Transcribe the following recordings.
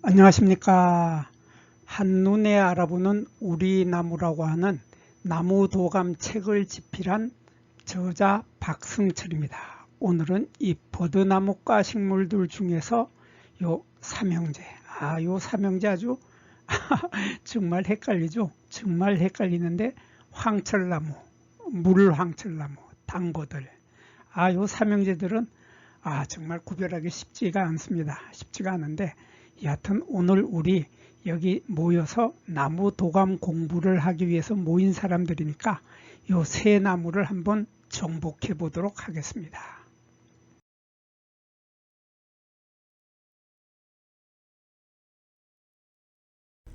안녕하십니까. 한눈에 알아보는 우리 나무라고 하는 나무도감 책을 집필한 저자 박승철입니다. 오늘은 이 버드나무과 식물들 중에서 요 삼형제, 요 삼형제 아주 정말 헷갈리죠. 정말 헷갈리는데 황철나무, 물황철나무, 당버들, 요 삼형제들은 정말 구별하기 쉽지가 않습니다. 쉽지가 않은데 여하튼 오늘 우리 여기 모여서 나무 도감 공부를 하기 위해서 모인 사람들이니까 요 세 나무를 한번 정복해 보도록 하겠습니다.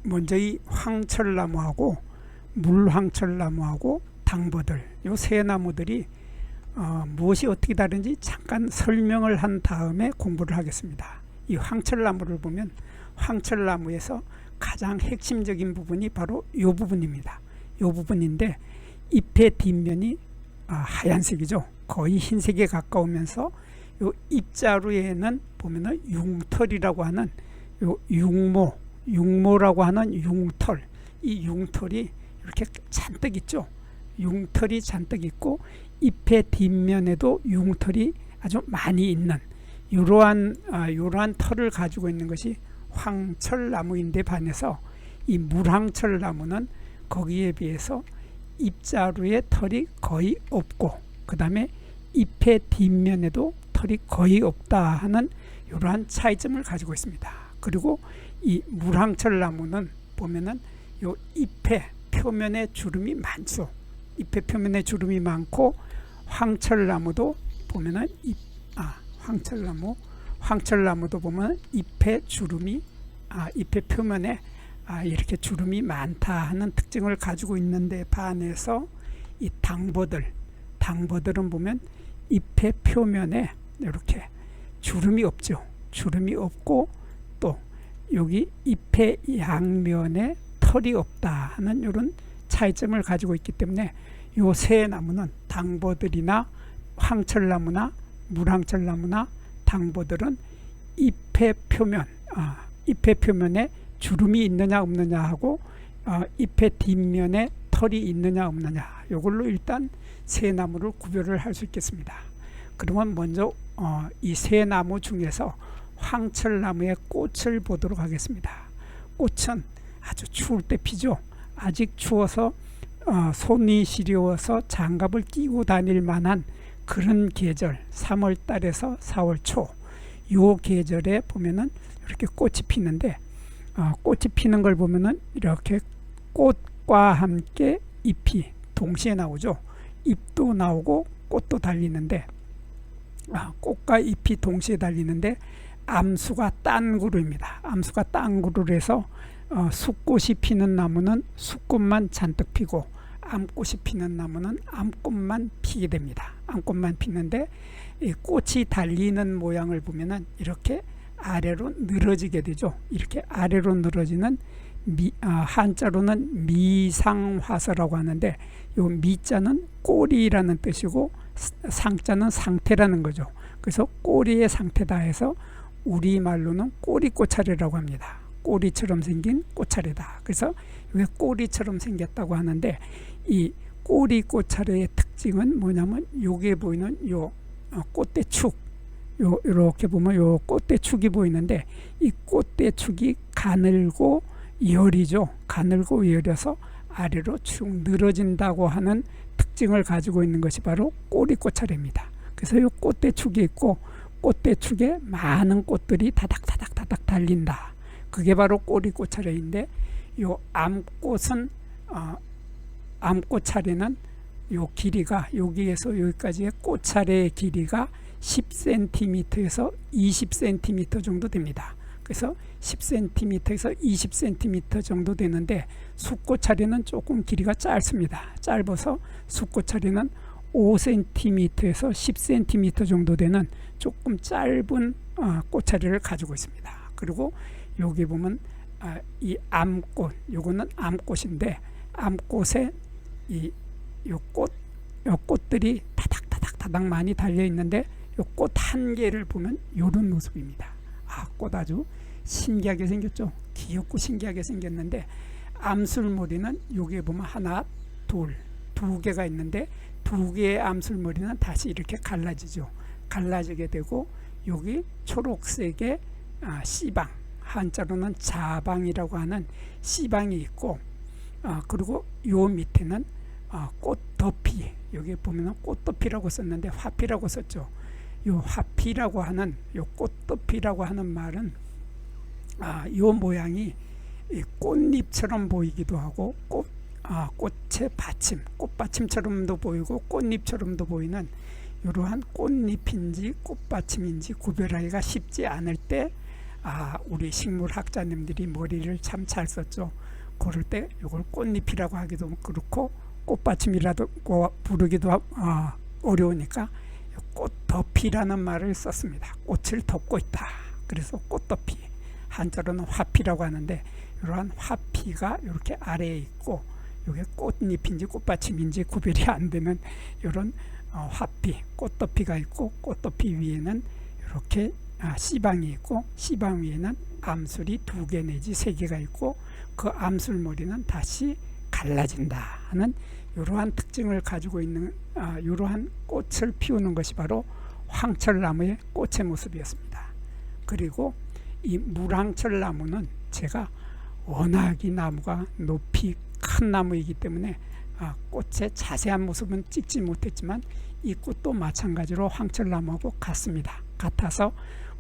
먼저 이 황철나무하고 물황철나무하고 당버들 요 세 나무들이 무엇이 어떻게 다른지 잠깐 설명을 한 다음에 공부를 하겠습니다. 이 황철나무를 보면 황철나무에서 가장 핵심적인 부분이 바로 이 부분입니다. 이 부분인데 잎의 뒷면이 하얀색이죠. 거의 흰색에 가까우면서 이 잎자루에는 보면은 융털이라고 하는 요 융모라고 하는 융털, 이 융털이 이렇게 잔뜩 있죠. 융털이 잔뜩 있고 잎의 뒷면에도 융털이 아주 많이 있는 이러한 털을 가지고 있는 것이 황철나무인데 반해서 이 물황철나무는 거기에 비해서 잎자루에 털이 거의 없고 그 다음에 잎의 뒷면에도 털이 거의 없다 하는 이러한 차이점을 가지고 있습니다. 그리고 이 물황철나무는 보면은 요 잎의 표면에 주름이 많죠. 잎의 표면에 주름이 많고 황철나무도 보면은 황철나무도 보면 잎의 주름이 잎의 표면에 이렇게 주름이 많다 하는 특징을 가지고 있는데 반해서 이 당버들은 보면 잎의 표면에 이렇게 주름이 없죠. 주름이 없고 또 여기 잎의 양면에 털이 없다 하는 이런 차이점을 가지고 있기 때문에 요 세 나무는 당버들이나 황철나무나 물황철나무나 당버들은 잎의 표면에 주름이 있느냐 없느냐 하고 잎의 뒷면에 털이 있느냐 없느냐 이걸로 일단 세 나무를 구별을 할 수 있겠습니다. 그러면 먼저 이 세 나무 중에서 황철나무의 꽃을 보도록 하겠습니다. 꽃은 아주 추울 때 피죠. 아직 추워서 손이 시려워서 장갑을 끼고 다닐 만한 그런 계절 3월 달에서 4월 초 요 계절에 보면은 이렇게 꽃이 피는데 꽃이 피는 걸 보면은 이렇게 꽃과 함께 잎이 동시에 나오죠. 잎도 나오고 꽃도 달리는데 꽃과 잎이 동시에 달리는데 암수가 딴 그루입니다. 암수가 딴 그루에서 숫꽃이 피는 나무는 숫꽃만 잔뜩 피고 암꽃이 피는 나무는 암꽃만 피게 됩니다. 암꽃만 피는데 이 꽃이 달리는 모양을 보면은 이렇게 아래로 늘어지게 되죠. 이렇게 아래로 늘어지는 한자로는 미상화서라고 하는데 요 미자는 꼬리라는 뜻이고 상자는 상태라는 거죠. 그래서 꼬리의 상태다 해서 우리말로는 꼬리꼬차리라고 합니다. 꼬리처럼 생긴 꽃차례다. 그래서 왜 꼬리처럼 생겼다고 하는데 이 꼬리꽃차례의 특징은 뭐냐면 여기에 보이는 요 꽃대축 이렇게 보면 요 꽃대축이 보이는데 이 꽃대축이 가늘고 열이죠. 가늘고 열려서 아래로 축 늘어진다고 하는 특징을 가지고 있는 것이 바로 꼬리꽃차례입니다. 그래서 요 꽃대축이 있고 꽃대축에 많은 꽃들이 다닥다닥 달린다. 그게 바로 꼬리꽃차례인데 요 암꽃은 암꽃차례는 요 길이가 여기에서 여기까지의 꽃차례의 길이가 10cm에서 20cm 정도 됩니다. 그래서 10cm에서 20cm 정도 되는데 숫꽃차례는 조금 길이가 짧습니다. 짧아서 숫꽃차례는 5cm에서 10cm 정도 되는 조금 짧은 꽃차례를 가지고 있습니다. 그리고 여기 보면 이 암꽃, 요거는 암꽃인데 암꽃에 요 꽃들이 다닥다닥 많이 달려 있는데 요 꽃 한 개를 보면 요런 모습입니다. 꽃 아주 신기하게 생겼죠. 귀엽고 신기하게 생겼는데 암술머리는 여기에 보면 하나, 둘, 두 개가 있는데 두 개의 암술머리는 다시 이렇게 갈라지죠. 갈라지게 되고 여기 초록색의 씨방, 한자로는 자방이라고 하는 씨방이 있고 그리고 요 밑에는 꽃덮이, 여기 보면 꽃덮이라고 썼는데 화피라고 썼죠. 요 화피라고 하는 요 꽃덮이라고 하는 말은 요 모양이 꽃잎처럼 보이기도 하고 꽃의 받침, 꽃받침처럼도 보이고 꽃잎처럼도 보이는 이러한 꽃잎인지 꽃받침인지 구별하기가 쉽지 않을 때 우리 식물학자님들이 머리를 참 잘 썼죠. 그럴 때 이걸 꽃잎이라고 하기도 그렇고 꽃받침이라고 부르기도 어려우니까 꽃덮이라는 말을 썼습니다. 꽃을 덮고 있다. 그래서 꽃덮이, 한자로는 화피라고 하는데 이러한 화피가 이렇게 아래에 있고 이게 꽃잎인지 꽃받침인지 구별이 안 되는 이런 화피, 꽃덮이가 있고 꽃덮이 위에는 이렇게 씨방이 있고 씨방 위에는 암술이 2개 내지 3개가 있고 그 암술머리는 다시 갈라진다 하는 이러한 특징을 가지고 있는 이러한 꽃을 피우는 것이 바로 황철나무의 꽃의 모습이었습니다. 그리고 이 물황철나무는 제가 워낙 이 나무가 높이 큰 나무이기 때문에 꽃의 자세한 모습은 찍지 못했지만 이 꽃도 마찬가지로 황철나무하고 같습니다. 같아서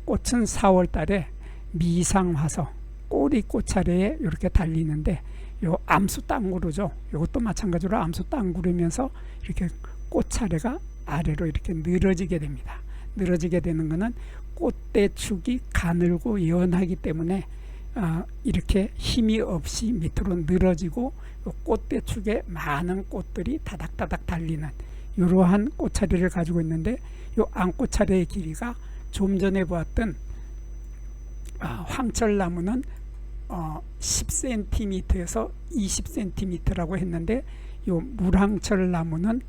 꽃은 4월 달에 미상화서 꼬리 꽃차례에 이렇게 달리는데 요 암수 땅구르죠. 이것도 마찬가지로 암수 땅구르면서 이렇게 꽃차례가 아래로 이렇게 늘어지게 됩니다. 늘어지게 되는 것은 꽃대축이 가늘고 연하기 때문에 이렇게 힘이 없이 밑으로 늘어지고 꽃대축에 많은 꽃들이 다닥다닥 달리는 이러한 꽃차례를 가지고 있는데 이 암꽃차례의 길이가 좀 전에 보았던 황철나무는 10cm에서 20cm라고 했는데 요 물황철나무는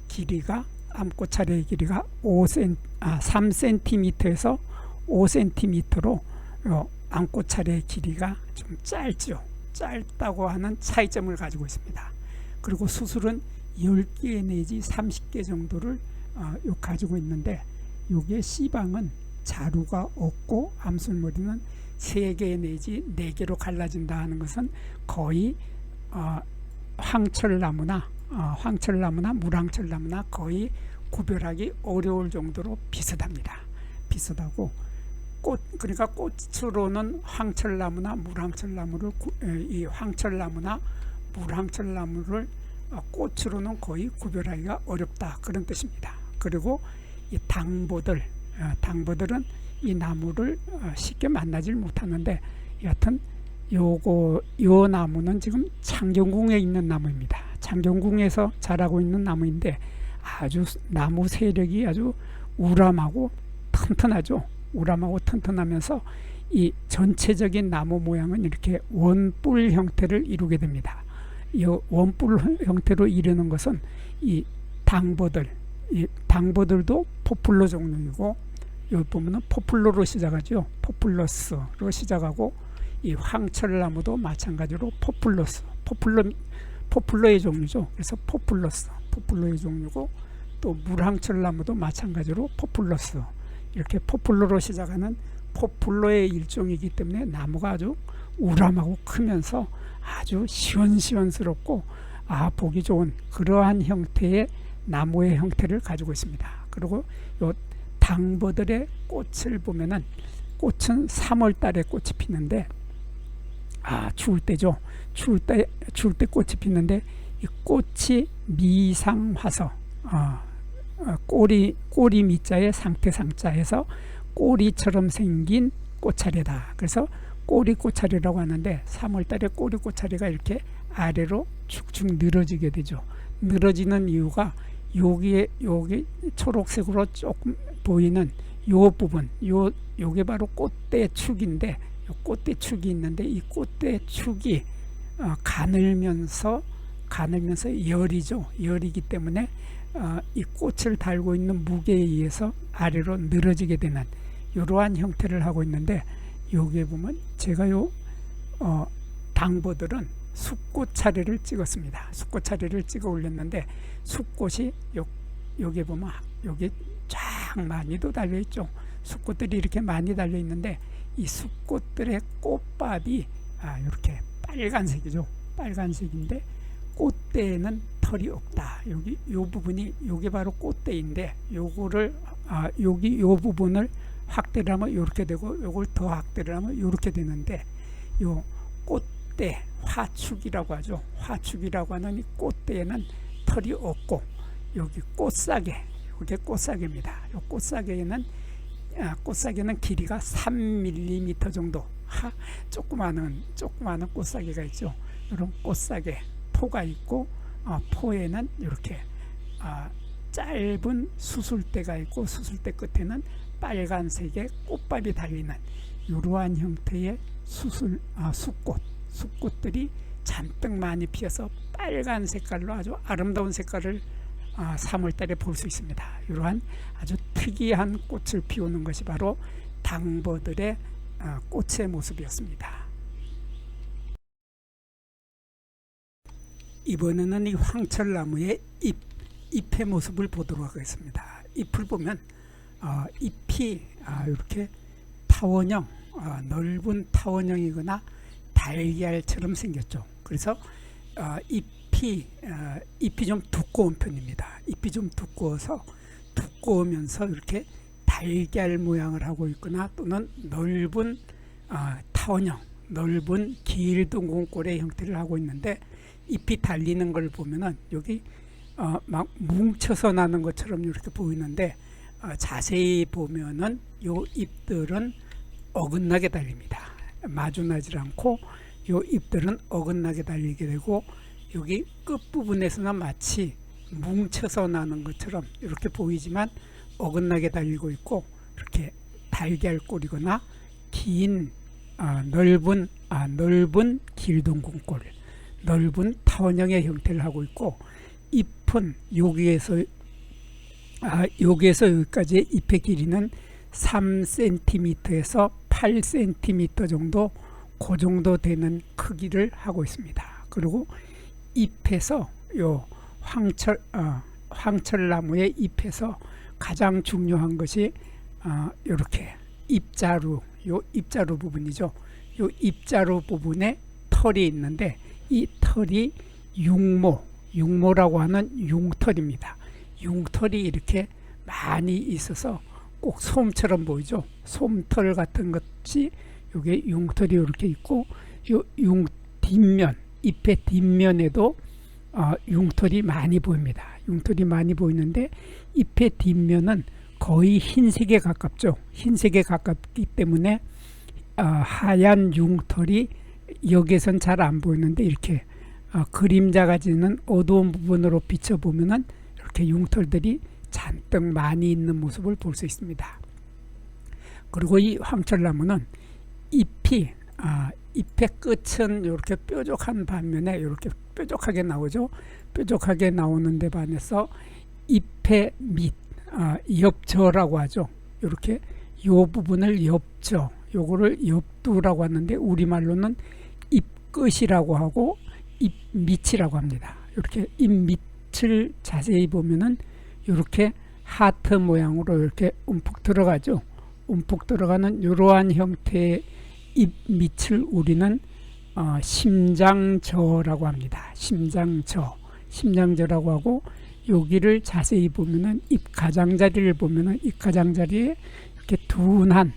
길이가 암꽃차례의 길이가 3cm에서 5cm로 암꽃차례의 길이가 좀 짧죠. 짧다고 하는 차이점을 가지고 있습니다. 그리고 수술은 10개 내지 30개 정도를 가지고 있는데 요게 씨방은 자루가 없고 암술머리는 3개 내지 4개로 갈라진다 하는 것은 거의 황철나무나 물황철나무나 거의 구별하기 어려울 정도로 비슷합니다. 비슷하고 그러니까 꽃으로는 황철나무나 물황철나무를 꽃으로는 거의 구별하기가 어렵다 그런 뜻입니다. 그리고 이 당보들은 이 나무를 쉽게 만나질 못하는데 여하튼 요 나무는 지금 창경궁에 있는 나무입니다. 창경궁에서 자라고 있는 나무인데 아주 나무 세력이 아주 우람하고 튼튼하죠. 우람하고 튼튼하면서 이 전체적인 나무 모양은 이렇게 원뿔 형태를 이루게 됩니다. 이 원뿔 형태로 이루는 것은 이 당보들도 포플러 종류이고 여기 보면은 포플러로 시작하죠. 포플러스로 시작하고 이 황철나무도 마찬가지로 포플러의 종류죠. 그래서 포플러의 종류고 또 물황철나무도 마찬가지로 포플러스, 이렇게 포플러로 시작하는 포플러의 일종이기 때문에 나무가 아주 우람하고 크면서 아주 시원시원스럽고 보기 좋은 그러한 형태의 나무의 형태를 가지고 있습니다. 그리고 요 당버들의 꽃을 보면은 꽃은 3월 달에 꽃이 피는데 추울 때죠. 추울 때 꽃이 피는데 이 꽃이 미상화서 꼬리 미자에 상태상자에서 꼬리처럼 생긴 꽃차례다. 그래서 꼬리 꽃차례라고 하는데 3월 달에 꼬리 꽃차례가 이렇게 아래로 축축 늘어지게 되죠. 늘어지는 이유가 여기 초록색으로 조금 보이는 요 부분, 요게 바로 꽃대축인데 꽃대축이 있는데 이 꽃대축이 가늘면서 열이죠. 열이기 때문에 이 꽃을 달고 있는 무게에 의해서 아래로 늘어지게 되는 이러한 형태를 하고 있는데, 여기에 보면 제가 당버들은 숫꽃 차례를 찍었습니다. 숫꽃 차례를 찍어 올렸는데, 숫꽃이 여기에 보면 여기 쫙 많이도 달려 있죠. 숫꽃들이 이렇게 많이 달려 있는데, 이 숫꽃들의 꽃밥이 이렇게 빨간색이죠. 빨간색인데 꽃대에는 털이 없다. 여기 요 부분이, 요게 바로 꽃대인데, 요거를 여기 요 부분을 확대를 하면 이렇게 되고, 요걸 더 확대를 하면 이렇게 되는데, 요 꽃대 화축이라고 하죠. 화축이라고 하는 이 꽃대에는 털이 없고, 여기 꽃사계, 이게 꽃사계입니다. 요 꽃사계에는 길이가 3mm 정도, 조그마한 꽃사계가 있죠. 이런 꽃사계 포가 있고, 포에는 이렇게 짧은 수술대가 있고, 수술대 끝에는 빨간색의 꽃밥이 달리는 이러한 형태의 숫꽃들이 잔뜩 많이 피어서 빨간 색깔로 아주 아름다운 색깔을 3월달에 볼 수 있습니다. 이러한 아주 특이한 꽃을 피우는 것이 바로 당버들의 꽃의 모습이었습니다. 이번에는 이 황철나무의 잎의 모습을 보도록 하겠습니다. 잎을 보면 잎이 이렇게 타원형, 넓은 타원형이거나 달걀처럼 생겼죠. 그래서 잎이 좀 두꺼운 편입니다. 잎이 좀 두꺼우면서 이렇게 달걀 모양을 하고 있거나, 또는 넓은 타원형, 넓은 길둥근꼴의 형태를 하고 있는데, 잎이 달리는 걸 보면은 여기 막 뭉쳐서 나는 것처럼 이렇게 보이는데, 자세히 보면은 요 잎들은 어긋나게 달립니다. 마주나지 않고 요 잎들은 어긋나게 달리게 되고, 여기 끝부분에서는 마치 뭉쳐서 나는 것처럼 이렇게 보이지만 어긋나게 달리고 있고, 이렇게 달걀꼴이거나 긴 넓은 길둥근꼴, 넓은 타원형의 형태를 하고 있고, 잎은 여기에서 여기까지의 잎의 길이는 3cm에서 8cm 정도, 그 정도 되는 크기를 하고 있습니다. 그리고 잎에서 요 황철나무의 잎에서 가장 중요한 것이 이렇게 잎자루, 요 잎자루 부분이죠. 요 잎자루 부분에 털이 있는데, 이 털이 융모라고 하는 융털입니다. 융털이 이렇게 많이 있어서 꼭 솜처럼 보이죠. 솜털 같은 것이 요게 융털이 이렇게 있고, 요 뒷면, 잎의 뒷면에도 융털이 많이 보입니다. 융털이 많이 보이는데, 잎의 뒷면은 거의 흰색에 가깝죠. 흰색에 가깝기 때문에 하얀 융털이 여기에선 잘 안 보이는데, 이렇게 그림자가 지는 어두운 부분으로 비춰보면은 이렇게 융털들이 잔뜩 많이 있는 모습을 볼 수 있습니다. 그리고 이 황철나무는 잎의 끝은 이렇게 뾰족한 반면에 이렇게 뾰족하게 나오죠. 뾰족하게 나오는데 반해서 잎의 밑, 엽저라고 하죠. 이렇게 요 부분을 엽저, 요거를 엽두라고 하는데, 우리말로는 잎끝이라고 하고 잎밑이라고 합니다. 이렇게 잎밑을 자세히 보면은 이렇게 하트 모양으로 이렇게 움푹 들어가죠. 움푹 들어가는 이러한 형태의 잎밑을 우리는 심장저라고 합니다. 심장저라고 하고, 여기를 자세히 보면은 잎 가장자리를 보면은 잎 가장자리에 이렇게 둔한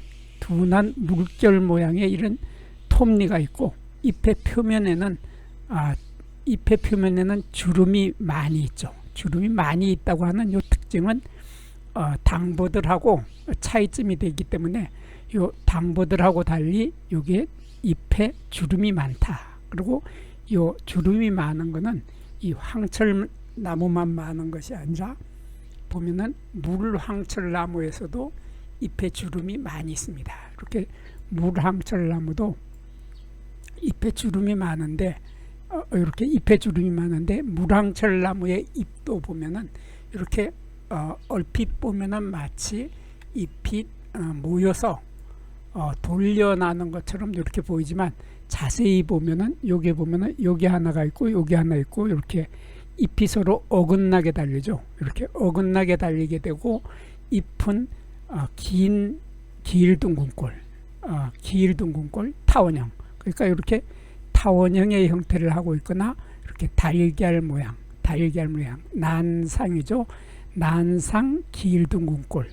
물결 모양의 이런 톱니가 있고, 잎의 표면에는 주름이 많이 있죠. 주름이 많이 있다고 하는 이 특징은 당버들하고 차이점이 되기 때문에, 요 당버들하고 달리 여기에 잎에 주름이 많다. 그리고 요 주름이 많은 거는 이 황철나무만 많은 것이 아니라, 보면은 물황철나무에서도 잎에 주름이 많이 있습니다. 이렇게 물황철나무도 잎에 주름이 많은데, 이렇게 잎에 주름이 많은데, 물황철나무의 잎도 보면은 이렇게 얼핏 보면은 마치 잎이 모여서 돌려나는 것처럼 이렇게 보이지만 자세히 보면은 여기 보면은 여기 하나가 있고 여기 하나 있고 이렇게 잎이 서로 어긋나게 달리죠. 이렇게 어긋나게 달리게 되고 잎은 긴 둥근꼴, 긴 둥근꼴 타원형. 그러니까 이렇게 타원형의 형태를 하고 있거나 이렇게 달걀 모양, 난상이죠. 난상 긴 둥근꼴,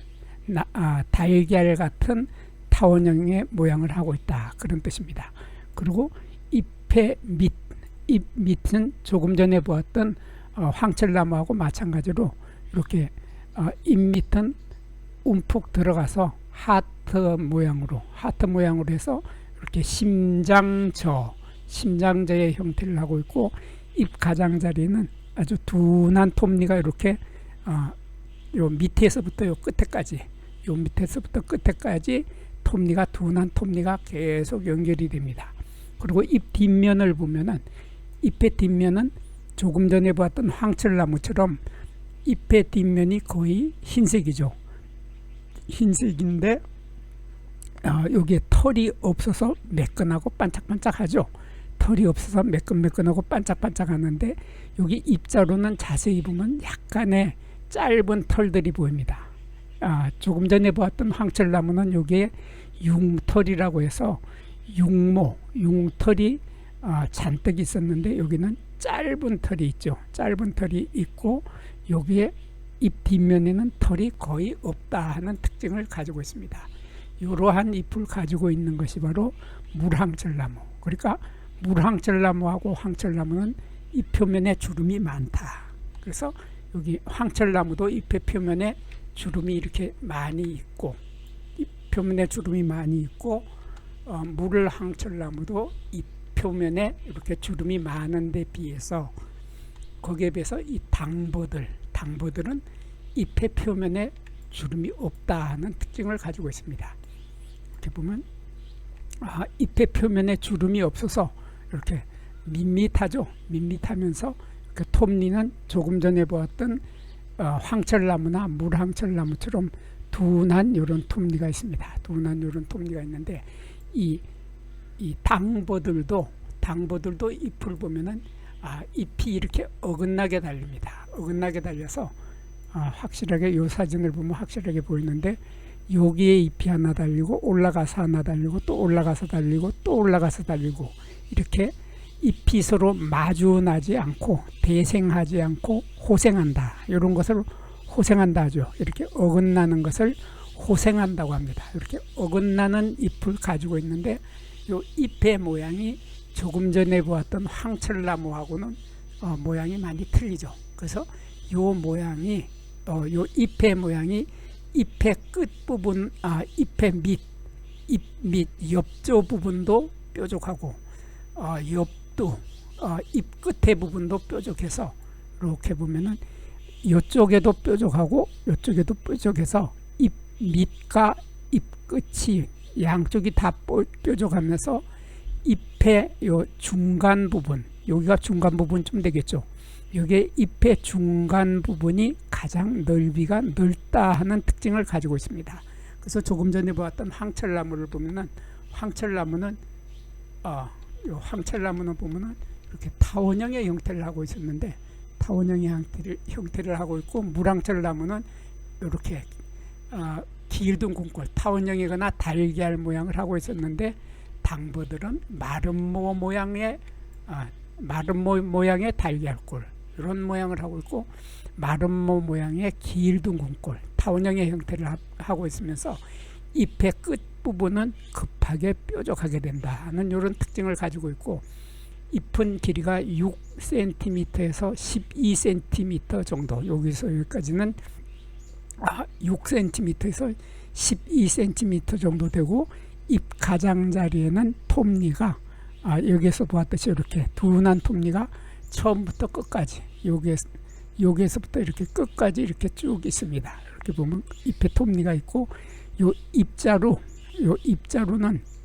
달걀 같은 타원형의 모양을 하고 있다. 그런 뜻입니다. 그리고 잎의 잎 밑은 조금 전에 보았던 황철나무하고 마찬가지로 이렇게 잎 밑은 움푹 들어가서 하트 모양으로 해서 이렇게 심장저의 형태를 하고 있고, 잎 가장자리는 아주 둔한 톱니가 이렇게 요 밑에서부터 요 끝에까지 둔한 톱니가 계속 연결이 됩니다. 그리고 잎 뒷면을 보면은 잎의 뒷면은 조금 전에 보았던 황철나무처럼 잎의 뒷면이 거의 흰색이죠. 흰색인데 여기에 털이 없어서 매끈하고 반짝반짝하죠. 털이 없어서 매끈매끈하고 반짝반짝하는데 여기 입자로는 자세히 보면 약간의 짧은 털들이 보입니다. 조금 전에 보았던 황철나무는 여기에 융털이라고 해서 융털이 잔뜩 있었는데 여기는 짧은 털이 있죠. 짧은 털이 있고 여기에 잎 뒷면에는 털이 거의 없다 하는 특징을 가지고 있습니다. 이러한 잎을 가지고 있는 것이 바로 물황철나무. 그러니까 물황철나무하고 황철나무는 잎 표면에 주름이 많다. 그래서 여기 황철나무도 잎의 표면에 주름이 이렇게 많이 있고, 잎 표면에 주름이 많이 있고, 물황철나무도 잎 표면에 이렇게 주름이 많은 데 비해서, 거기에 비해서 이 당버들은 잎의 표면에 주름이 없다 하는 특징을 가지고 있습니다. 이렇게 보면 잎의 표면에 주름이 없어서 이렇게 밋밋하죠. 밋밋하면서 그 톱니는 조금 전에 보았던 황철나무나 물황철나무처럼 둔한 이런 톱니가 있습니다. 둔한 이런 톱니가 있는데 이 당버들도 잎을 보면은 잎이 이렇게 어긋나게 달립니다. 어긋나게 달려서 확실하게 이 사진을 보면 확실하게 보이는데 여기에 잎이 하나 달리고 올라가서 하나 달리고 또 올라가서 달리고 또 올라가서 달리고 이렇게 잎이 서로 마주나지 않고 대생하지 않고 호생한다. 이런 것을 호생한다 하죠. 이렇게 어긋나는 것을 호생한다고 합니다. 이렇게 어긋나는 잎을 가지고 있는데 이 잎의 모양이 조금 전에 보았던 황철나무하고는 모양이 많이 틀리죠. 그래서 이 모양이 요 잎의 모양이 잎의 끝부분, 잎의 잎 밑 옆쪽 부분도 뾰족하고 옆도 잎 끝의 부분도 뾰족해서 이렇게 보면은 이쪽에도 뾰족하고 이쪽에도 뾰족해서 잎 밑과 잎 끝이 양쪽이 다 뾰족하면서 잎의 요 중간 부분, 여기가 중간 부분쯤 되겠죠. 여기에 잎의 중간 부분이 가장 넓이가 넓다 하는 특징을 가지고 있습니다. 그래서 조금 전에 보았던 황철나무를 보면은 황철나무는 보면은 이렇게 타원형의 형태를 하고 있었는데 타원형의 형태를 하고 있고, 물황철나무는 이렇게 길둥근꼴 타원형이거나 달걀 모양을 하고 있었는데 당버들은 마름모 모양의 달걀꼴 이런 모양을 하고 있고, 마름모 모양의 길둥근꼴 타원형의 형태를 하고 있으면서 잎의 끝부분은 급하게 뾰족하게 된다는 이런 특징을 가지고 있고, 잎은 길이가 6cm에서 12cm 정도, 여기서 여기까지는 6cm에서 12cm 정도 되고, 잎 가장자리에는 톱니가 여기에서 보았듯이 이렇게 둔한 톱니가 처음부터 끝까지 여기에서부터 이렇게 끝까지 이렇게 쭉 있습니다. 이렇게 보면 잎에 톱니가 있고, 요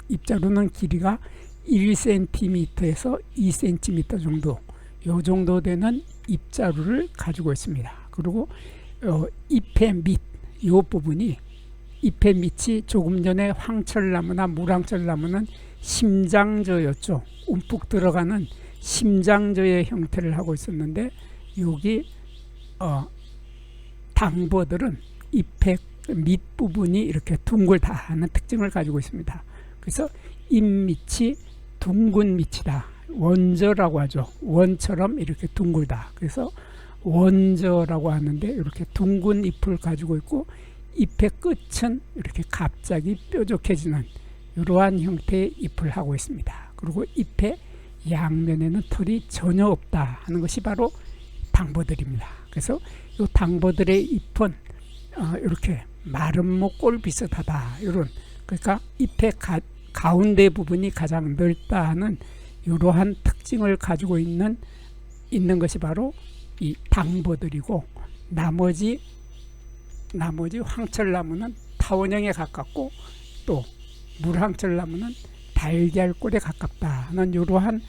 입자루는 길이가 1cm에서 2cm 정도, 요 정도 되는 입자루를 가지고 있습니다. 그리고 잎의 밑, 요 부분이 잎의 밑이 조금 전에 황철나무나 물황철나무는 심장저였죠. 움푹 들어가는 심장저의 형태를 하고 있었는데 여기 당버들은 잎의 밑부분이 이렇게 둥글다는 특징을 가지고 있습니다. 그래서 잎밑이 둥근 밑이다. 원저라고 하죠. 원처럼 이렇게 둥글다. 그래서 원저라고 하는데 이렇게 둥근 잎을 가지고 있고 잎의 끝은 이렇게 갑자기 뾰족해지는 이러한 형태의 잎을 하고 있습니다. 그리고 잎의 양면에는 털이 전혀 없다 하는 것이 바로 당버들입니다. 그래서 이 당버들의 잎은 이렇게 마름모 꼴 비슷하다. 이런 그러니까 잎의 가운데 부분이 가장 넓다 하는 이러한 특징을 가지고 있는 것이 바로 이 당버들이고 나머지 황철나무는 타원형에 가깝고 또 물황철나무는 달걀꼴에 가깝다 하는 이러한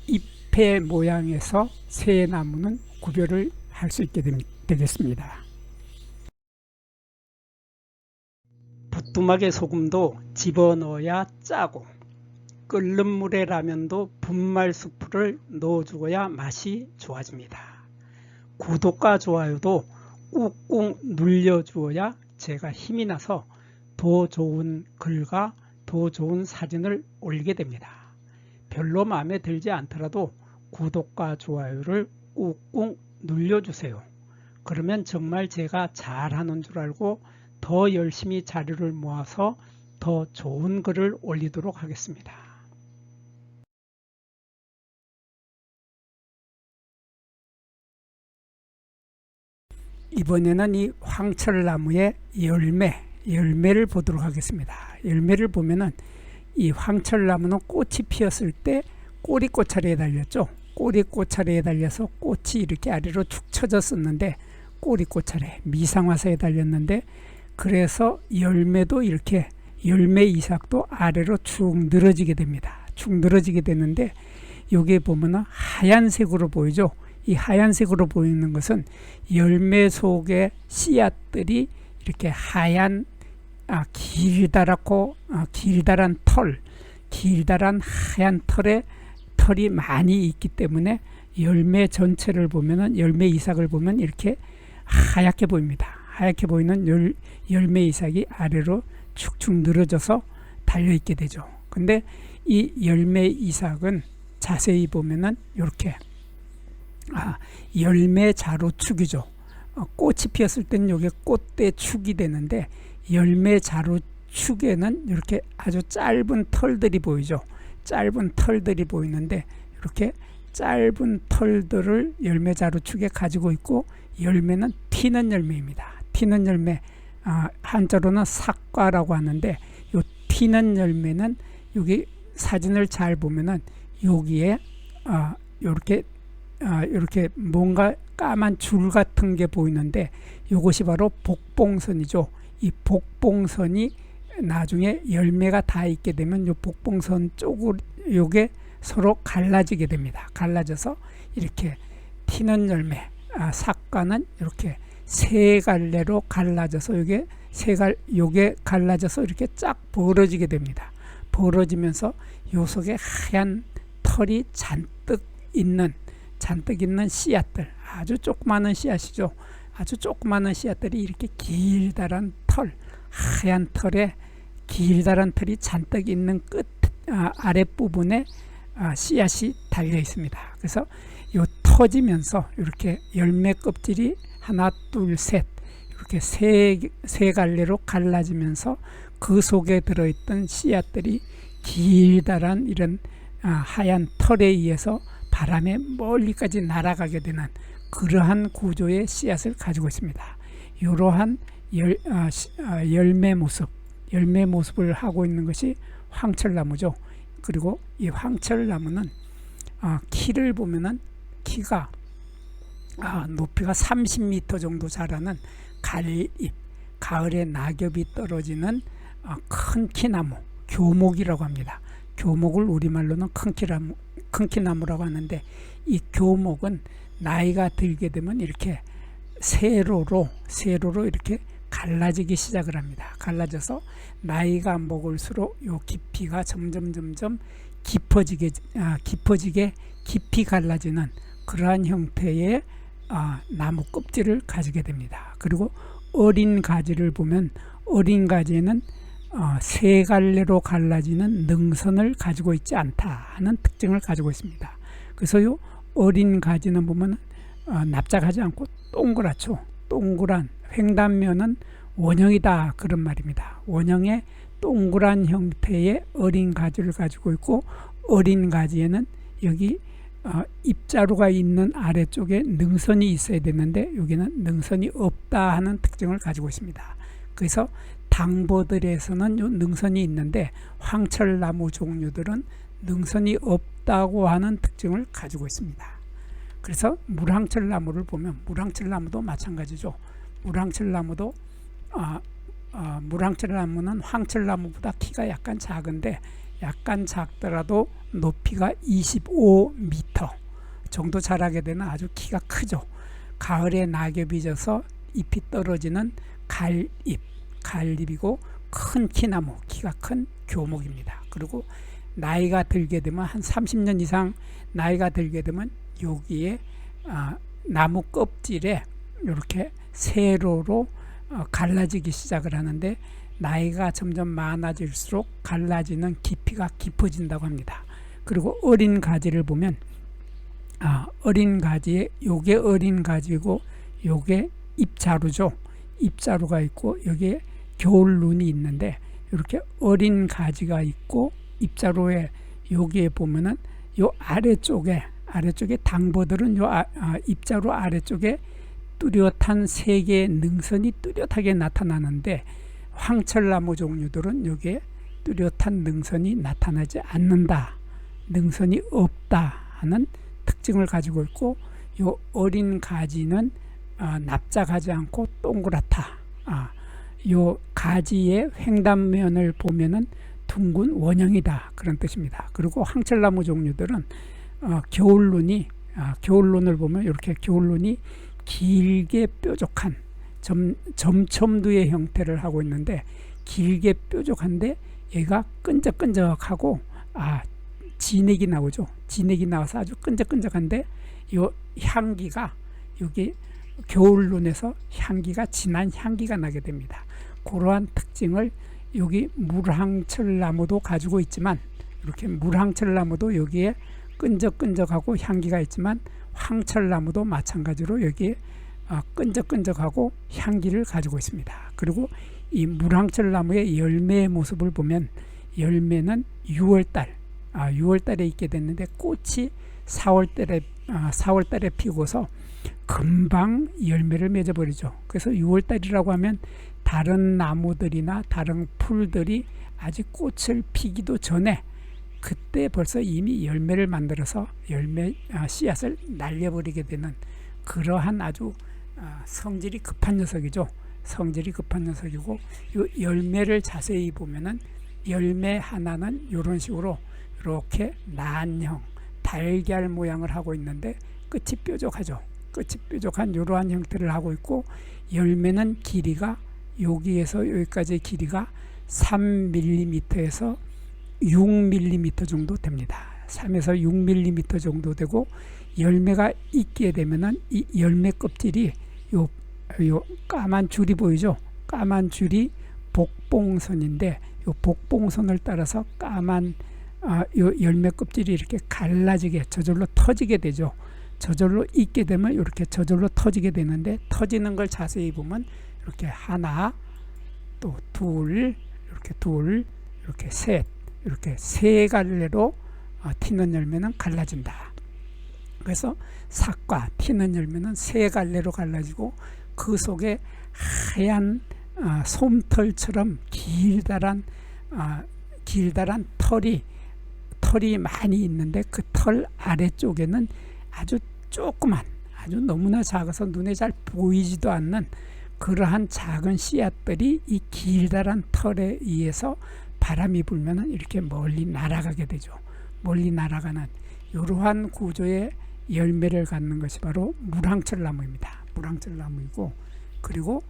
잎의 모양에서 세 나무는 구별을 할 수 있게 되겠습니다. 부뚜막에 소금도 집어넣어야 짜고 끓는 물에 라면도 분말 스프를 넣어주어야 맛이 좋아집니다. 구독과 좋아요도 꾹꾹 눌려주어야 제가 힘이 나서 더 좋은 글과 더 좋은 사진을 올리게 됩니다. 별로 마음에 들지 않더라도 구독과 좋아요를 꾹꾹 눌려주세요. 그러면 정말 제가 잘하는 줄 알고 더 열심히 자료를 모아서 더 좋은 글을 올리도록 하겠습니다. 이번에는 이 황철나무의 열매를 보도록 하겠습니다. 열매를 보면은 이 황철나무는 꽃이 피었을 때 꼬리 꼬차리에 달렸죠. 꼬리 꼬차리에 달려서 꽃이 이렇게 아래로 축 처졌었는데 꼬리 꼬차리 미상화사에 달렸는데 그래서 열매도 이렇게 열매 이삭도 아래로 축 늘어지게 됩니다. 축 늘어지게 되는데 여기에 보면은 하얀색으로 보이죠. 이 하얀색으로 보이는 것은 열매 속의 씨앗들이 이렇게 하얀 길다란 하얀 털이 많이 있기 때문에 열매 전체를 보면은 열매 이삭을 보면 이렇게 하얗게 보입니다. 하얗게 보이는 열매 이삭이 아래로 축축 늘어져서 달려 있게 되죠. 근데 이 열매 이삭은 자세히 보면은 이렇게 열매 자루축이죠. 꽃이 피었을 때는 이게 꽃대 축이 되는데 열매 자루축에는 이렇게 아주 짧은 털들이 보이죠. 짧은 털들이 보이는데 이렇게 짧은 털들을 열매 자루축에 가지고 있고 열매는 튀는 열매입니다. 튀는 열매 한자로는 삭과라고 하는데 이 튀는 열매는 여기 사진을 잘 보면은 여기에 이렇게 뭔가 까만 줄 같은 게 보이는데 이것이 바로 복봉선이죠. 이 복봉선이 나중에 열매가 다 있게 되면 이 복봉선 쪽으로 요게 서로 갈라지게 됩니다. 갈라져서 이렇게 튀는 열매 삭과는 이렇게 세 갈래로 갈라져서 요게 갈라져서 이렇게 쫙 벌어지게 됩니다. 벌어지면서 요 속에 하얀 털이 잔뜩 있는 씨앗들, 아주 조그마한 씨앗이죠. 아주 조그마한 씨앗들이 이렇게 길다란 하얀 털에 길다란 털이 잔뜩 있는 아랫부분에 씨앗이 달려 있습니다. 그래서 요 터지면서 이렇게 열매 껍질이 하나, 둘, 셋 이렇게 세 갈래로 갈라지면서 그 속에 들어있던 씨앗들이 길다란 이런 하얀 털에 의해서 바람에 멀리까지 날아가게 되는 그러한 구조의 씨앗을 가지고 있습니다. 이러한 열매 모습을 하고 있는 것이 황철나무죠. 그리고 이 황철나무는 키를 보면은 키가 높이가 30m 정도 자라는 가을잎, 가을에 낙엽이 떨어지는 큰 키나무, 교목이라고 합니다. 교목을 우리말로는 큰 키나무라고 하는데 이 교목은 나이가 들게 되면 이렇게 세로로 이렇게 갈라지기 시작을 합니다. 갈라져서 나이가 먹을수록 요 깊이가 점점 깊어지게 깊이 갈라지는 그러한 형태의 나무 껍질을 가지게 됩니다. 그리고 어린 가지를 보면 어린 가지는 세 갈래로 갈라지는 능선을 가지고 있지 않다 하는 특징을 가지고 있습니다. 그래서 요 어린 가지는 보면 납작하지 않고 동그랗죠. 동그란 횡단면은 원형이다 그런 말입니다. 원형의 동그란 형태의 어린 가지를 가지고 있고 어린 가지에는 여기 입자루가 있는 아래쪽에 능선이 있어야 되는데 여기는 능선이 없다 하는 특징을 가지고 있습니다. 그래서 당버들에서는 요 능선이 있는데 황철나무 종류들은 능선이 없다고 하는 특징을 가지고 있습니다. 그래서 물황철나무를 보면 물황철나무도 마찬가지죠. 물황철나무는 황철나무보다 키가 약간 작은데 약간 작더라도 높이가 25m 정도 자라게 되는 아주 키가 크죠. 가을에 낙엽이 져서 잎이 떨어지는 가을잎이고 큰 키나무, 키가 큰 교목입니다. 그리고 나이가 들게 되면 한 30년 이상 나이가 들게 되면 여기에 나무 껍질에 이렇게 세로로 갈라지기 시작을 하는데 나이가 점점 많아질수록 갈라지는 깊이가 깊어진다고 합니다. 그리고 어린 가지를 보면 어린 가지에 요게 어린 가지고 요게 입자루죠. 입자루가 있고 여기에 겨울눈이 있는데 이렇게 어린 가지가 있고 입자루에 여기에 보면은 요 아래쪽에 당버들은 요 입자루 아래쪽에 뚜렷한 세 개의 능선이 뚜렷하게 나타나는데 황철나무 종류들은 여기에 뚜렷한 능선이 나타나지 않는다. 능선이 없다 하는 특징을 가지고 있고 요 어린 가지는 납작하지 않고 동그랗다. 요 가지의 횡단면을 보면은 둥근 원형이다 그런 뜻입니다. 그리고 황철나무 종류들은 겨울눈을 보면 이렇게 겨울눈이 길게 뾰족한 점첨두의 형태를 하고 있는데 길게 뾰족한데 얘가 끈적끈적하고 진액이 나오죠. 진액이 나와서 아주 끈적끈적한데 요 향기가 여기 겨울눈에서 향기가 진한 향기가 나게 됩니다. 그러한 특징을 여기 물황철나무도 가지고 있지만 이렇게 물황철나무도 여기에 끈적끈적하고 향기가 있지만 황철나무도 마찬가지로 여기에 끈적끈적하고 향기를 가지고 있습니다. 그리고 이 물황철나무의 열매의 모습을 보면 열매는 6월달에 있게 됐는데 꽃이 4월달에 피고서 금방 열매를 맺어버리죠. 그래서 6월달이라고 하면 다른 나무들이나 다른 풀들이 아직 꽃을 피기도 전에 그때 벌써 이미 열매를 만들어서 씨앗을 날려버리게 되는 그러한 아주 성질이 급한 녀석이죠. 성질이 급한 녀석이고 이 열매를 자세히 보면은 열매 하나는 이런 식으로 이렇게 난형 달걀 모양을 하고 있는데 끝이 뾰족하죠. 끝이 뾰족한 이러한 형태를 하고 있고 열매는 길이가 여기에서 여기까지의 길이가 3mm에서 6mm 정도 됩니다. 3에서 6mm 정도 되고 열매가 있게 되면은 이 열매 껍질이 요 까만 줄이 보이죠? 까만 줄이 복봉선인데 요 복봉선을 따라서 까만 요 열매 껍질이 이렇게 갈라지게 저절로 터지게 되죠. 저절로 익게 되면 이렇게 저절로 터지게 되는데 터지는 걸 자세히 보면 이렇게 하나 또 둘 이렇게 셋 이렇게 세 갈래로 튀는 열매는 갈라진다. 그래서 삭과 튀는 열매는 세 갈래로 갈라지고 그 속에 하얀 솜털처럼 길다란 털이 많이 있는데 그 털 아래쪽에는 아주 조그만 아주 너무나 작아서 눈에 잘 보이지도 않는 그러한 작은 씨앗들이 이 길다란 털에 의해서 바람이 불면은 이렇게 멀리 날아가게 되죠. 멀리 날아가는 이러한 구조의 열매를 갖는 것이 바로 물황철나무입니다. 물황철나무이고 그리고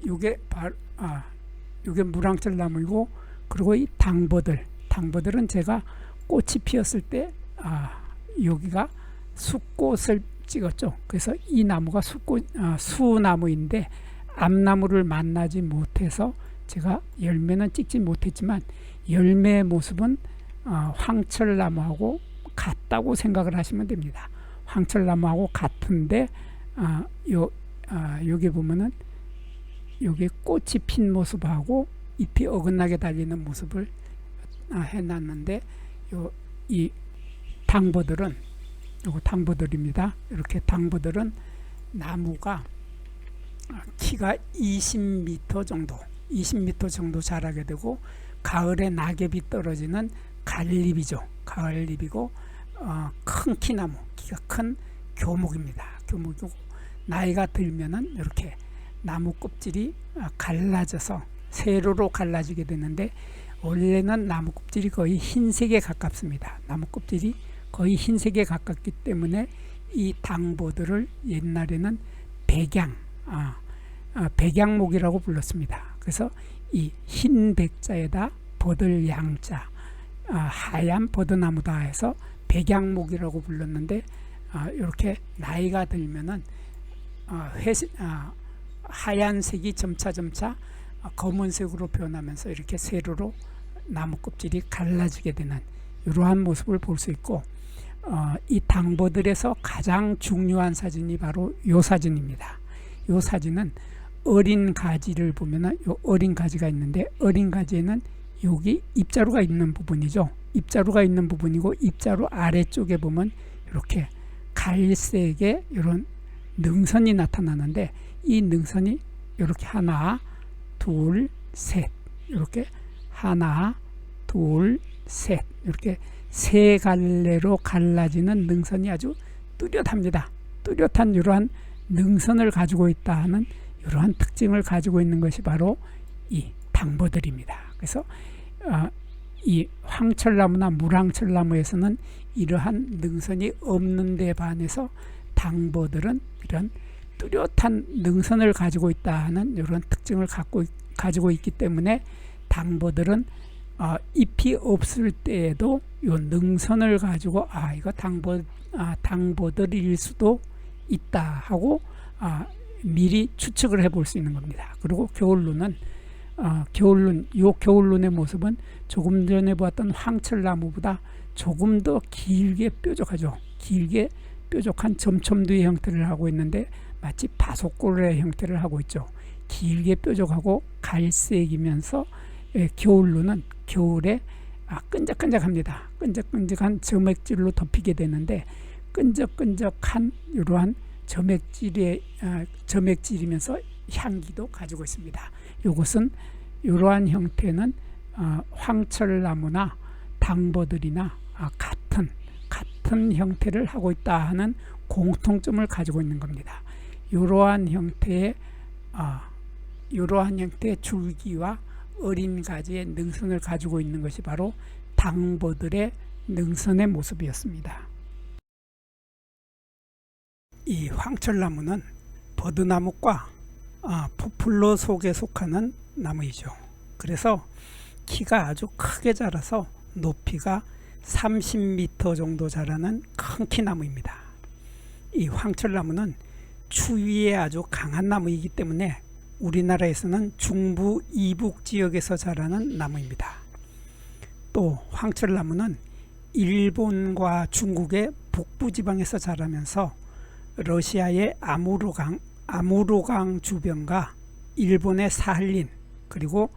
요게 요게 무랑철나무이고, 그리고 이 당버들은 제가 꽃이 피었을 때 여기가 숫꽃을 찍었죠. 그래서 이 나무가 수나무인데 암나무를 만나지 못해서 제가 열매는 찍지 못했지만 열매의 모습은 황철나무하고 같다고 생각을 하시면 됩니다. 황철나무하고 같은데 여기 보면은 여기 꽃이 핀 모습하고 잎이 어긋나게 달리는 모습을 해놨는데, 이 당버들은 요거 당버들입니다. 이렇게 당버들은 나무가 키가 20m 정도 자라게 되고, 가을에 낙엽이 떨어지는 가을잎이죠. 가을잎이고 큰 키나무, 키가 큰 교목입니다. 교목이고 나이가 들면은 이렇게 나무 껍질이 갈라져서 세로로 갈라지게 되는데, 원래는 나무 껍질이 거의 흰색에 가깝습니다. 나무 껍질이 거의 흰색에 가깝기 때문에 이 당버들을 옛날에는 백양목이라고 불렀습니다. 그래서 이 흰 백자에다 버들 양자, 하얀 버드나무다 해서 백양목이라고 불렀는데, 이렇게 나이가 들면은 하얀색이 점차 검은색으로 변하면서 이렇게 세로로 나무 껍질이 갈라지게 되는 이러한 모습을 볼 수 있고, 이 당버들에서 가장 중요한 사진이 바로 이 사진입니다. 이 사진은 어린 가지를 보면은 요 어린 가지가 있는데, 어린 가지에는 여기 입자루가 있는 부분이죠. 입자루가 있는 부분이고, 입자루 아래쪽에 보면 이렇게 갈색의 이런 능선이 나타나는데, 이 능선이 이렇게 하나 둘 셋, 이렇게 하나 둘 셋, 이렇게 세 갈래로 갈라지는 능선이 아주 뚜렷합니다. 뚜렷한 이러한 능선을 가지고 있다 하는 이러한 특징을 가지고 있는 것이 바로 이 당버들입니다. 그래서 이 황철나무나 무랑철나무에서는 이러한 능선이 없는 데 반해서 당버들은 이런 뚜렷한 능선을 가지고 있다 하는 이런 특징을 가지고 있기 때문에, 당버들은 잎이 없을 때에도 이 능선을 가지고 이거 당버들일 수도 있다 하고 미리 추측을 해볼 수 있는 겁니다. 그리고 겨울룬의 모습은 조금 전에 보았던 황철나무보다 조금 더 길게 뾰족하죠. 길게 뾰족한 점첨두의 형태를 하고 있는데, 마치 바속골의 형태를 하고 있죠. 길게 뾰족하고 갈색이면서 겨울룬은 겨울에 끈적끈적합니다. 끈적끈적한 점액질로 덮이게 되는데, 끈적끈적한 이러한 점액질이면서 향기도 가지고 있습니다. 이것은 이러한 형태는 황철나무나 당버들이나 같은 형태를 하고 있다 하는 공통점을 가지고 있는 겁니다. 이러한 형태의 줄기와 어린 가지의 능선을 가지고 있는 것이 바로 당버들의 능선의 모습이었습니다. 이 황철나무는 버드나무과 포플러 속에 속하는 나무이죠. 그래서 키가 아주 크게 자라서 높이가 30m 정도 자라는 큰 키나무입니다. 이 황철나무는 추위에 아주 강한 나무이기 때문에 우리나라에서는 중부 이북 지역에서 자라는 나무입니다. 또 황철나무는 일본과 중국의 북부 지방에서 자라면서 러시아의 아무르강 주변과 일본의 사할린, 그리고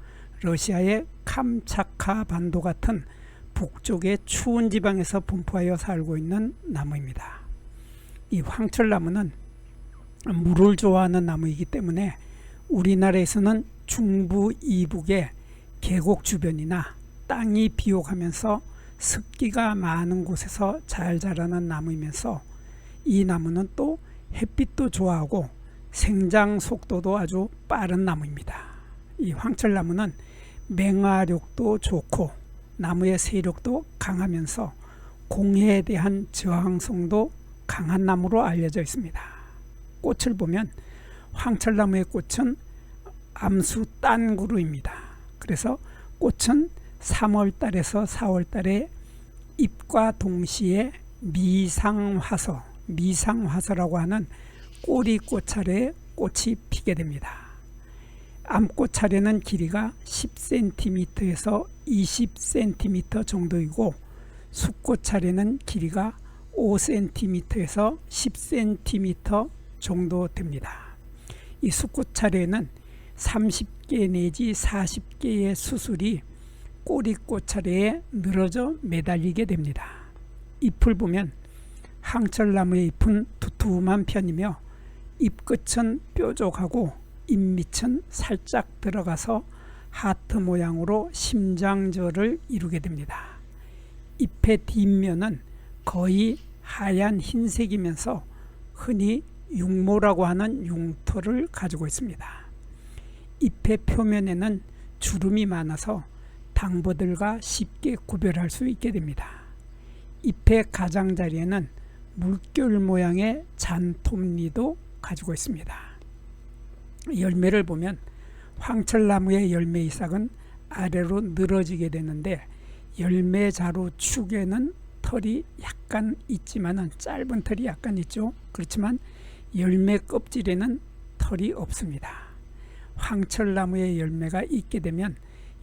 러시아의 캄차카 반도 같은 북쪽의 추운 지방에서 분포하여 살고 있는 나무입니다. 이 황철나무는 물을 좋아하는 나무이기 때문에 우리나라에서는 중부 이북의 계곡 주변이나 땅이 비옥하면서 습기가 많은 곳에서 잘 자라는 나무이면서, 이 나무는 또 햇빛도 좋아하고 생장 속도도 아주 빠른 나무입니다. 이 황철나무는 맹화력도 좋고 나무의 세력도 강하면서 공해에 대한 저항성도 강한 나무로 알려져 있습니다. 꽃을 보면 황철나무의 꽃은 암수 딴구루입니다. 그래서 꽃은 3월달에서 4월달에 잎과 동시에 미상화서라고 하는 꼬리꽃 차례에 꽃이 피게 됩니다. 암꽃 차례는 길이가 10cm에서 20cm 정도이고 수꽃 차례는 길이가 5cm에서 10cm 정도 됩니다. 이 수꽃 차례는 30개 내지 40개의 수술이 꼬리꽃 차례에 늘어져 매달리게 됩니다. 잎을 보면 황철나무의 잎은 두툼한 편이며 잎끝은 뾰족하고 잎밑은 살짝 들어가서 하트 모양으로 심장절을 이루게 됩니다. 잎의 뒷면은 거의 하얀 흰색이면서 흔히 융모라고 하는 융털을 가지고 있습니다. 잎의 표면에는 주름이 많아서 당버들과 쉽게 구별할 수 있게 됩니다. 잎의 가장자리에는 물결 모양의 잔톱니도 가지고 있습니다. 열매를 보면 황철나무의 열매 이삭은 아래로 늘어지게 되는데 열매자루 축에는 털이 약간 있지만은 짧은 털이 약간 있죠. 그렇지만 열매 껍질에는 털이 없습니다. 황철나무의 열매가 있게 되면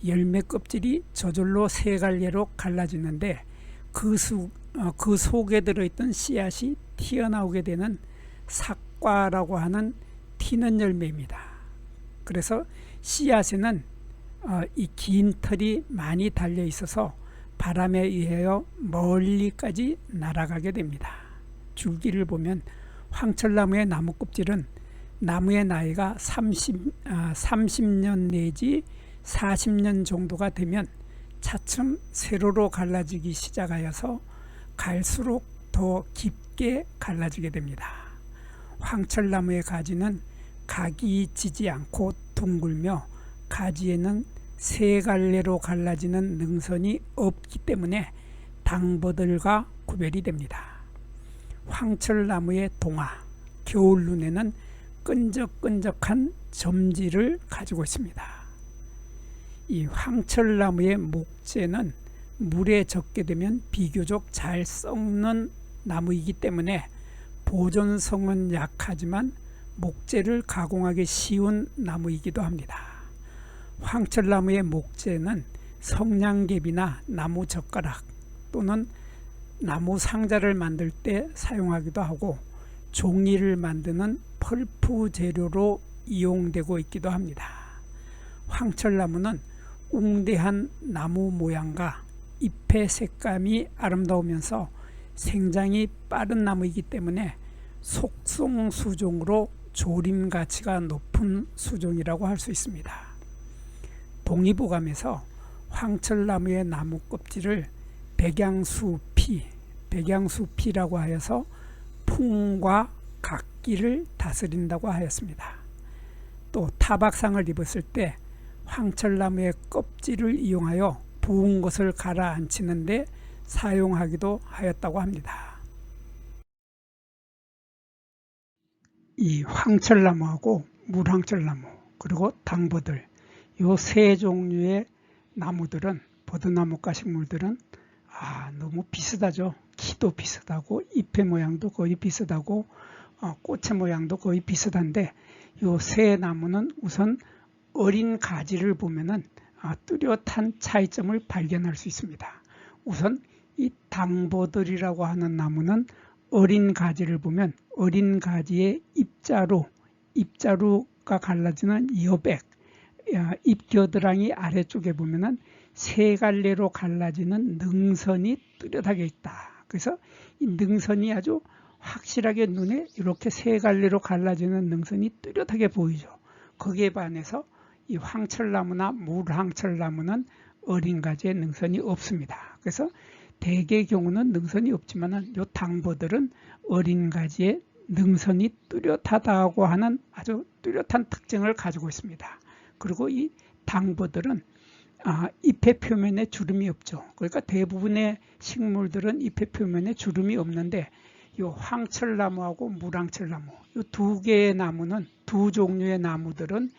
열매 껍질이 저절로 세 갈래로 갈라지는데 그 속에 들어있던 씨앗이 튀어나오게 되는 삭과라고 하는 튀는 열매입니다. 그래서 씨앗에는 이 긴 털이 많이 달려 있어서 바람에 의하여 멀리까지 날아가게 됩니다. 줄기를 보면 황철나무의 나무 껍질은 나무의 나이가 30년 내지 40년 정도가 되면 차츰 세로로 갈라지기 시작하여서 갈수록 더 깊게 갈라지게 됩니다. 황철나무의 가지는 각이 지지 않고 둥글며 가지에는 세 갈래로 갈라지는 능선이 없기 때문에 당버들과 구별이 됩니다. 황철나무의 동화, 겨울 눈에는 끈적끈적한 점지를 가지고 있습니다. 이 황철나무의 목재는 물에 젖게 되면 비교적 잘 썩는 나무이기 때문에 보존성은 약하지만 목재를 가공하기 쉬운 나무이기도 합니다. 황철나무의 목재는 성냥개비나 나무 젓가락 또는 나무 상자를 만들 때 사용하기도 하고 종이를 만드는 펄프 재료로 이용되고 있기도 합니다. 황철나무는 웅대한 나무 모양과 잎의 색감이 아름다우면서 생장이 빠른 나무이기 때문에 속성수종으로 조림 가치가 높은 수종이라고 할 수 있습니다. 동의보감에서 황철나무의 나무 껍질을 백양수피라고 하여서 풍과 각기를 다스린다고 하였습니다. 또 타박상을 입었을 때 황철나무의 껍질을 이용하여 부은 것을 가라앉히는 데 사용하기도 하였다고 합니다. 이 황철나무하고 물황철나무 그리고 당버들 이 세 종류의 나무들은 버드나무과 식물들은 너무 비슷하죠. 키도 비슷하고 잎의 모양도 거의 비슷하고 꽃의 모양도 거의 비슷한데 이 세 나무는 우선 어린 가지를 보면은 뚜렷한 차이점을 발견할 수 있습니다. 우선 이 당버들이라고 하는 나무는 어린 가지를 보면 어린 가지의 잎자루가 갈라지는 여백, 잎겨드랑이 아래쪽에 보면은 세 갈래로 갈라지는 능선이 뚜렷하게 있다. 그래서 이 능선이 아주 확실하게 눈에 이렇게 세 갈래로 갈라지는 능선이 뚜렷하게 보이죠. 거기에 반해서 이 황철나무나 물황철나무는 어린 가지에 능선이 없습니다. 그래서 대개의 경우는 능선이 없지만은 요 당버들은 어린 가지에 능선이 뚜렷하다고 하는 아주 뚜렷한 특징을 가지고 있습니다. 그리고 이 당버들은 잎의 표면에 주름이 없죠. 그러니까 대부분의 식물들은 잎의 표면에 주름이 없는데 이 황철나무하고 물황철나무 이 두 개의 나무는 두 종류의 나무들은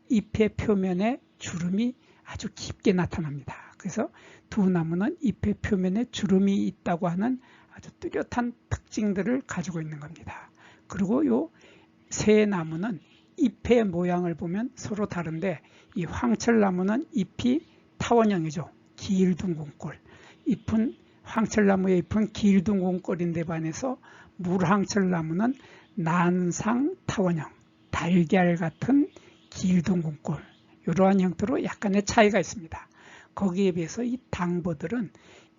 잎의 표면에 주름이 아주 깊게 나타납니다. 그래서 두 나무는 잎의 표면에 주름이 있다고 하는 아주 뚜렷한 특징들을 가지고 있는 겁니다. 그리고 요 세 나무는 잎의 모양을 보면 서로 다른데, 이 황철나무는 잎이 타원형이죠. 길둥근꼴. 황철나무의 잎은 길둥근꼴인데 반해서 물황철나무는 난상 타원형, 달걀 같은 길둥근꼴, 이러한 형태로 약간의 차이가 있습니다. 거기에 비해서 이 당버들은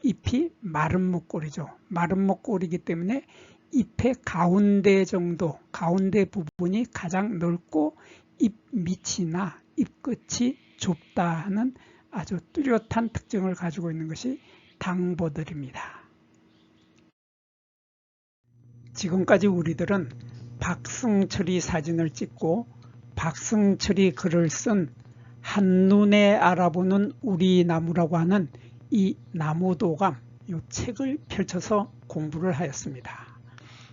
잎이 마른 목골이죠. 마른 목골이기 때문에 잎의 가운데 정도, 가운데 부분이 가장 넓고 잎 밑이나 잎 끝이 좁다 하는 아주 뚜렷한 특징을 가지고 있는 것이 당버들입니다. 지금까지 우리들은 박승철이 사진을 찍고 박승철이 글을 쓴 한눈에 알아보는 우리 나무라고 하는 이 나무도감, 이 책을 펼쳐서 공부를 하였습니다.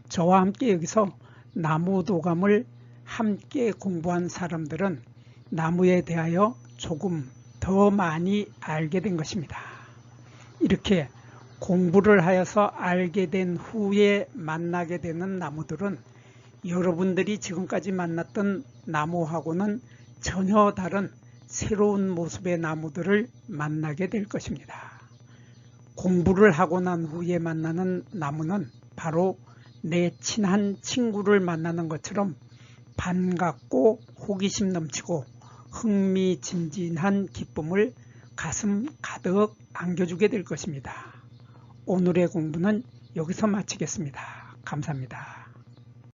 저와 함께 여기서 나무도감을 함께 공부한 사람들은 나무에 대하여 조금 더 많이 알게 된 것입니다. 이렇게 공부를 하여서 알게 된 후에 만나게 되는 나무들은 여러분들이 지금까지 만났던 나무하고는 전혀 다른 새로운 모습의 나무들을 만나게 될 것입니다. 공부를 하고 난 후에 만나는 나무는 바로 내 친한 친구를 만나는 것처럼 반갑고 호기심 넘치고 흥미진진한 기쁨을 가슴 가득 안겨주게 될 것입니다. 오늘의 공부는 여기서 마치겠습니다. 감사합니다.